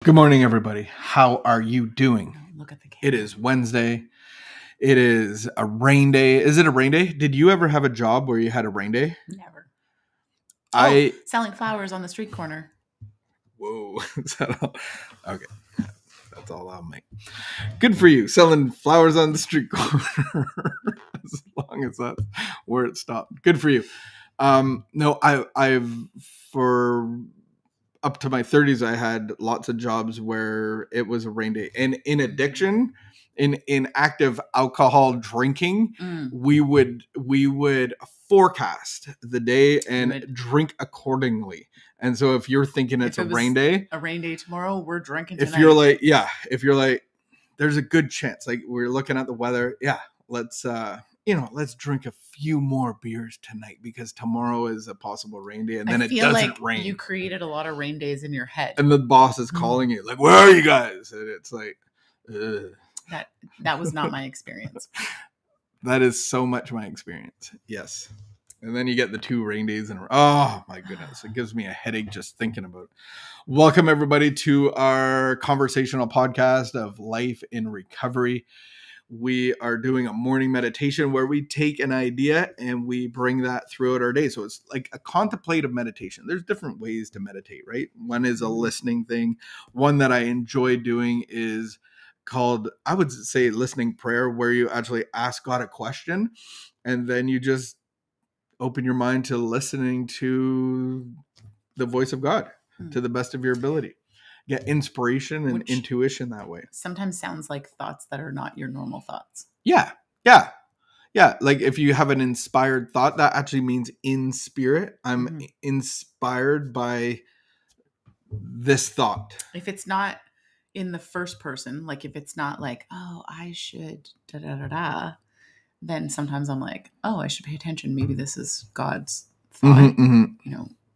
Good morning, everybody. How are you doing? Look at the camera. It is Wednesday. It is a rain day. Is it a rain day? Did you ever have a job where you had a rain day? Never. I selling flowers on the street corner. Whoa. Is that all? Okay. That's all I'll make. Good for you. Selling flowers on the street corner. As long as that's where it stopped. Good for you. No, I've for up to my 30s, I had lots of jobs where it was a rain day. And in addiction, in active alcohol drinking, we would forecast the day and drink accordingly. And so if you're thinking it's a rain day tomorrow, we're drinking tonight. If you're like, there's a good chance, like we're looking at the weather. Yeah, let's drink a few more beers tonight because tomorrow is a possible rain day, and then it doesn't rain. You created a lot of rain days in your head, and the boss is calling you like, "Where are you guys?" And it's like, ugh. That was not my experience. That is so much my experience. Yes. And then you get the 2 rain days in a row. Oh my goodness. It gives me a headache just thinking about it. Welcome everybody to our conversational podcast of Life in Recovery. We are doing a morning meditation where we take an idea and we bring that throughout our day. So it's like a contemplative meditation. There's different ways to meditate, right? One is a listening thing. One that I enjoy doing is called, I would say, listening prayer, where you actually ask God a question and then you just open your mind to listening to the voice of God to the best of your ability. Get inspiration and intuition that way. Sometimes sounds like thoughts that are not your normal thoughts. Yeah. Like if you have an inspired thought, that actually means in spirit. I'm inspired by this thought. If it's not in the first person, like if it's not like, oh, I should then sometimes I'm like, oh, I should pay attention. Maybe this is God's thought,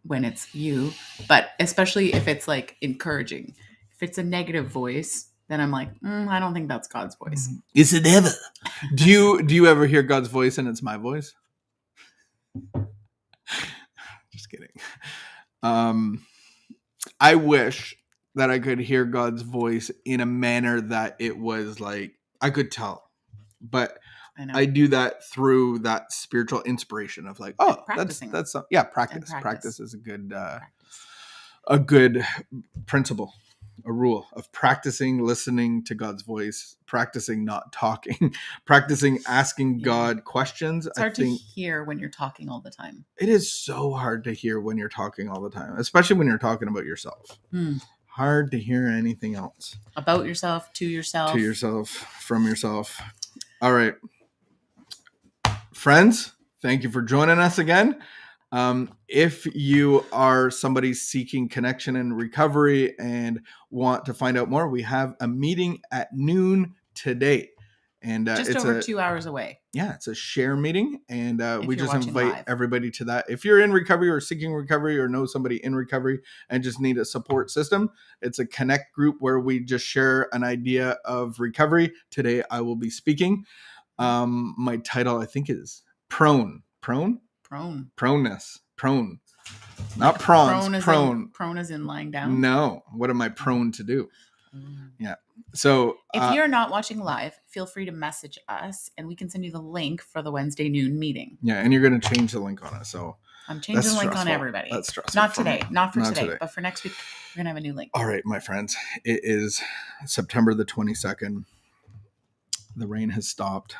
when it's you. But especially if it's like encouraging. If it's a negative voice, then I'm like, I don't think that's God's voice. Is it ever? Do you ever hear God's voice and it's my voice? Just kidding. I wish that I could hear God's voice in a manner that it was like I could tell, but I do that through that spiritual inspiration of like, oh, practice. Practice is a good principle, a rule of practicing listening to God's voice, practicing not talking, practicing asking God questions. It's hard to hear when you're talking all the time. It is so hard to hear when you're talking all the time, especially when you're talking about yourself. Hard to hear anything else. About yourself, to yourself, from yourself. All right. Friends, thank you for joining us again. If you are somebody seeking connection and recovery and want to find out more, we have a meeting at noon today. And just over 2 hours away. Yeah, it's a share meeting. And we just invite everybody to that. If you're in recovery or seeking recovery or know somebody in recovery and just need a support system, it's a connect group where we just share an idea of recovery. Today, I will be speaking. My title, I think, is proneness. Not prawns. Prone as in lying down. No. What am I prone to do? Yeah. So if you're not watching live, feel free to message us and we can send you the link for the Wednesday noon meeting. Yeah. And you're going to change the link on us. So I'm changing the link on everybody. That's stressful. Not today. Not for today. But for next week, we're going to have a new link. All right, my friends. It is September the 22nd. The rain has stopped.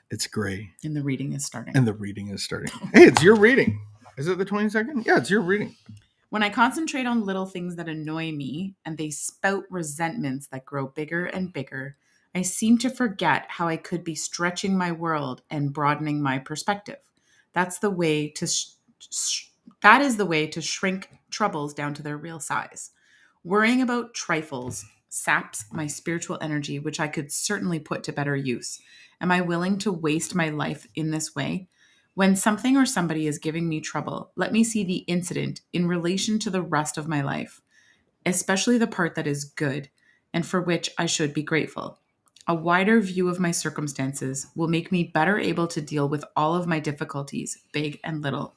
It's gray. And the reading is starting. Hey, it's your reading. Is it the 22nd? Yeah, it's your reading. When I concentrate on little things that annoy me and they spout resentments that grow bigger and bigger, I seem to forget how I could be stretching my world and broadening my perspective. That's the way to that is the way to shrink troubles down to their real size. Worrying about trifles saps my spiritual energy, which I could certainly put to better use. Am I willing to waste my life in this way? When something or somebody is giving me trouble, let me see the incident in relation to the rest of my life, especially the part that is good and for which I should be grateful. A wider view of my circumstances will make me better able to deal with all of my difficulties, big and little.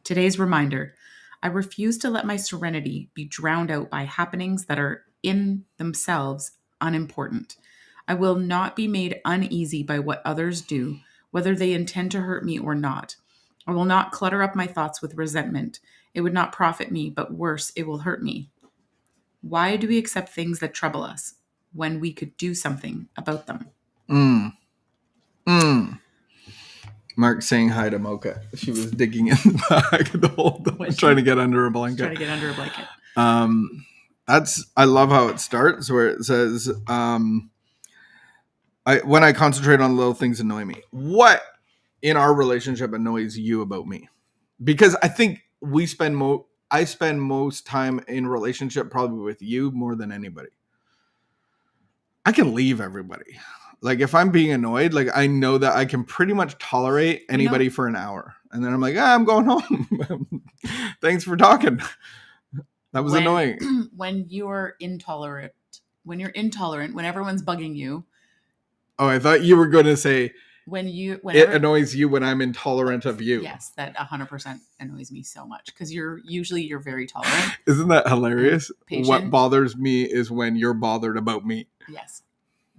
Today's reminder, I refuse to let my serenity be drowned out by happenings that are in themselves unimportant. I will not be made uneasy by what others do, whether they intend to hurt me or not. I will not clutter up my thoughts with resentment. It would not profit me, but worse, it will hurt me. Why do we accept things that trouble us when we could do something about them? Mark saying hi to Mocha. She was digging in the back the whole time, trying to get under a blanket. Trying to get under a blanket. I love how it starts where it says, when I concentrate on little things annoy me. What in our relationship annoys you about me? Because I think I spend most time in relationship probably with you more than anybody. I can leave everybody. Like if I'm being annoyed, like I know that I can pretty much tolerate anybody for an hour. And then I'm like, I'm going home. Thanks for talking. That was annoying. When you're intolerant, when everyone's bugging you. Oh, I thought you were going to say it annoys you when I'm intolerant of you. Yes, that 100% annoys me so much because you're very tolerant. Isn't that hilarious? What bothers me is when you're bothered about me. Yes,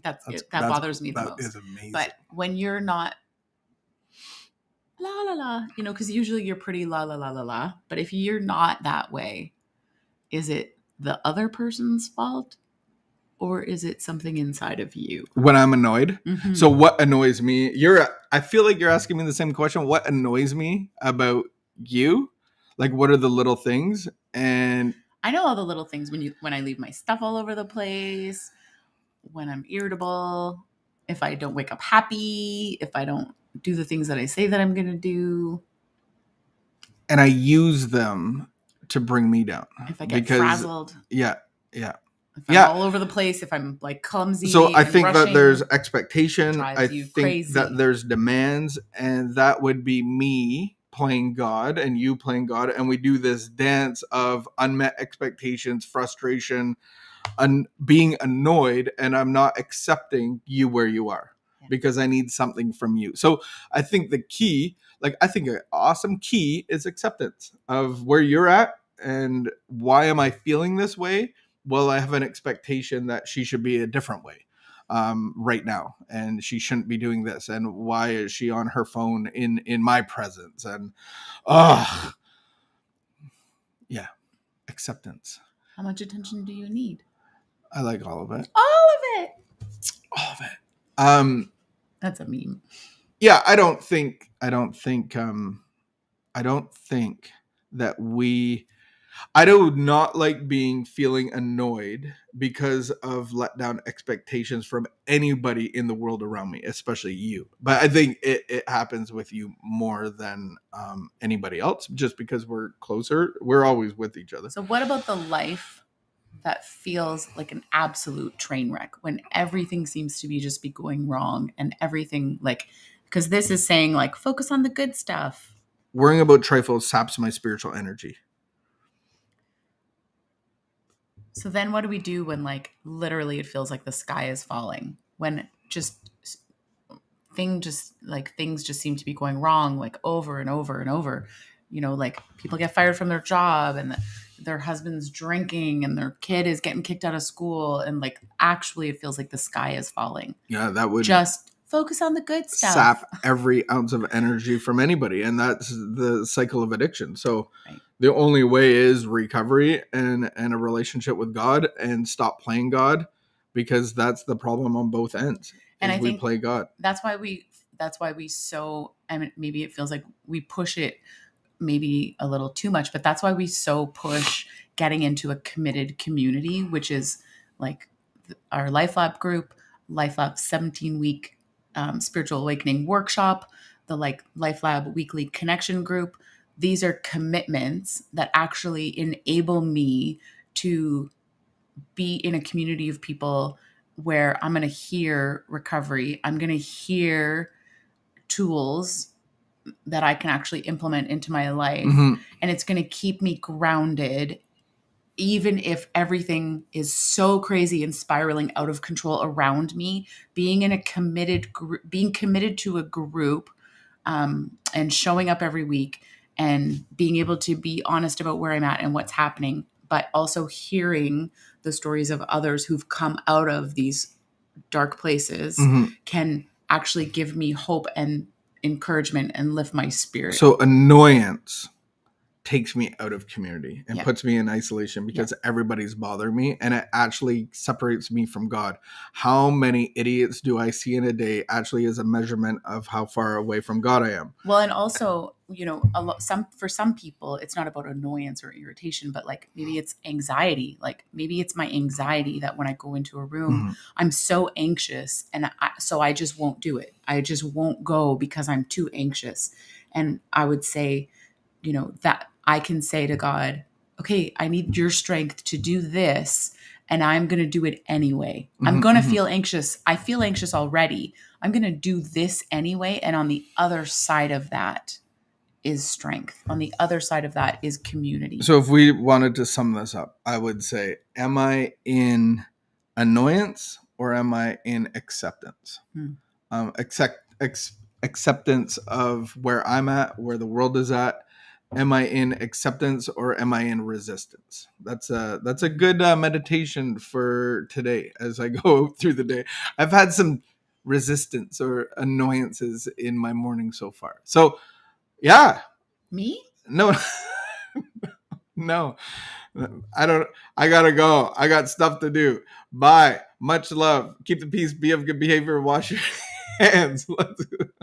that bothers me the most. That is amazing. But when you're not la la la, because usually you're pretty la la la la la. But if you're not that way, is it the other person's fault? Or is it something inside of you? When I'm annoyed? Mm-hmm. So what annoys me? I feel like you're asking me the same question. What annoys me about you? Like, what are the little things? And I know all the little things when I leave my stuff all over the place, when I'm irritable, if I don't wake up happy, if I don't do the things that I say that I'm going to do. And I use them to bring me down. If I get frazzled. Yeah. If I'm all over the place, if I'm like clumsy. So I think that there's expectation. I think crazy. That there's demands, and that would be me playing God and you playing God. And we do this dance of unmet expectations, frustration, and being annoyed. And I'm not accepting you where you are because I need something from you. So I think the key, I think an awesome key is acceptance of where you're at and why am I feeling this way? Well, I have an expectation that she should be a different way right now. And she shouldn't be doing this. And why is she on her phone in my presence? And, acceptance. How much attention do you need? I like all of it. All of it. All of it. That's a meme. Yeah, I don't think that I do not like feeling annoyed because of let down expectations from anybody in the world around me, especially you. But I think it happens with you more than anybody else, just because we're closer. We're always with each other. So what about the life that feels like an absolute train wreck when everything seems to be going wrong and everything because this is saying focus on the good stuff. Worrying about trifles saps my spiritual energy. So then what do we do when literally it feels like the sky is falling? When things just seem to be going wrong over and over and over. People get fired from their job and their husband's drinking and their kid is getting kicked out of school and actually it feels like the sky is falling. Yeah, that would just focus on the good stuff. Sap every ounce of energy from anybody, and that's the cycle of addiction. So the only way is recovery and a relationship with God, and stop playing God, because that's the problem on both ends. And I think we play God. That's why maybe it feels like we push it maybe a little too much, but that's why we so push getting into a committed community, which is our LifeLab group, LifeLab 17-week spiritual awakening workshop, the LifeLab Weekly Connection group. These are commitments that actually enable me to be in a community of people where I'm going to hear recovery. I'm going to hear tools that I can actually implement into my life. Mm-hmm. And it's going to keep me grounded, even if everything is so crazy and spiraling out of control around me. Being in a committed to a group, and showing up every week and being able to be honest about where I'm at and what's happening, but also hearing the stories of others who've come out of these dark places Mhm. can actually give me hope and encouragement and lift my spirit. So annoyance takes me out of community and Yeah. puts me in isolation because everybody's bothering me, and it actually separates me from God. How many idiots do I see in a day actually is a measurement of how far away from God I am. Well, and also, for some people, it's not about annoyance or irritation, but like maybe it's anxiety. Like maybe it's my anxiety that when I go into a room, I'm so anxious, and so I just won't do it. I just won't go because I'm too anxious. And I would say, that I can say to God, okay, I need your strength to do this, and I'm going to do it anyway. I'm going to feel anxious. I feel anxious already. I'm going to do this anyway. And on the other side of that is strength. On the other side of that is community. So if we wanted to sum this up, I would say, am I in annoyance or am I in acceptance? Acceptance of where I'm at, where the world is at. Am I in acceptance or am I in resistance? That's a good meditation for today as I go through the day. I've had some resistance or annoyances in my morning so far. So yeah. Me? No. No. I gotta go. I got stuff to do. Bye. Much love. Keep the peace. Be of good behavior. Wash your hands. Let's go.